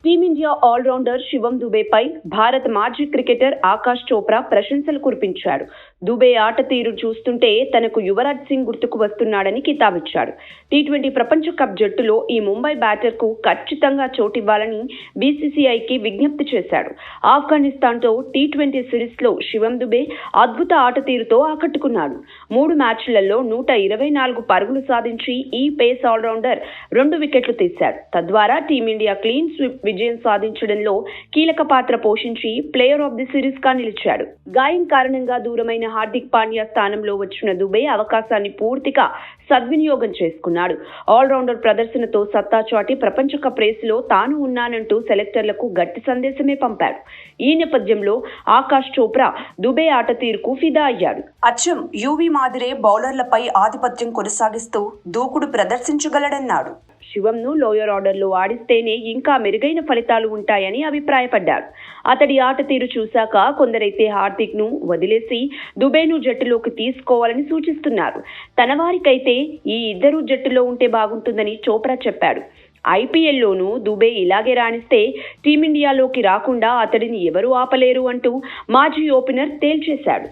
Team India allrounder శివం దుబేపై భారత మాజీ cricketer Akash Chopra ప్రశంసలు కురిపించాడు. దుబే ఆట తీరు చూస్తుంటే తనకు యువరాజ్ సింగ్ గుర్తుకు వస్తున్నాడని కితాబిచ్చాడు. టీ20 ప్రపంచ కప్ జట్టులో ఈ ముంబై బ్యాటర్కు ఖచ్చితంగా చోటివ్వాలని బీసీసీఐకి విజ్ఞప్తి చేశాడు. ఆఫ్ఘనిస్తాన్తో టీ20 సిరీస్లో శివం దుబే అద్భుత ఆట తీరుతో ఆకట్టుకున్నాడు. 3 మ్యాచ్లలో 124 పరుగులు సాధించి ఈ పేస్ ఆల్రౌండర్ 2 వికెట్లు తీశాడు. తద్వారా టీమిండియా క్లీన్ స్వీప్ విజయం సాధించడంలో కీలక పాత్ర పోషించి ప్లేయర్ ఆఫ్ ది సిరీస్ గా నిలిచాడు. గాయం కారణంగా దూరమైన హార్దిక్ పాండ్యా స్థానంలో వచ్చిన దుబే అవకాశాన్ని పూర్తిగా సద్వినియోగం చేసుకున్నాడు. ఆల్రౌండర్ ప్రదర్శనతో సత్తా చాటి ప్రపంచ కప్ రేసులో తాను ఉన్నానంటూ సెలెక్టర్లకు గట్టి సందేశమే పంపాడు. ఈ నేపథ్యంలో ఆకాష్ చోప్రా దుబే ఆట తీరుకు ఫిదా అయ్యాడు. అచ్చం యువీ మాదిరే బౌలర్లపై ఆధిపత్యం కొనసాగిస్తూ దూకుడు ప్రదర్శించగలడన్నాడు. శివంను లోయర్ ఆర్డర్లో ఆడిస్తేనే ఇంకా మెరుగైన ఫలితాలు ఉంటాయని అభిప్రాయపడ్డారు. అతడి ఆట తీరు చూశాక కొందరైతే హార్దిక్ను వదిలేసి దుబేను జట్టులోకి తీసుకోవాలని సూచిస్తున్నారు. తన వారికైతే ఈ ఇద్దరు జట్టులో ఉంటే బాగుంటుందని చోప్రా చెప్పాడు. ఐపీఎల్లోనూ దుబే ఇలాగే రాణిస్తే టీమిండియాలోకి రాకుండా అతడిని ఎవరూ ఆపలేరు అంటూ మాజీ ఓపెనర్ తేల్చేశాడు.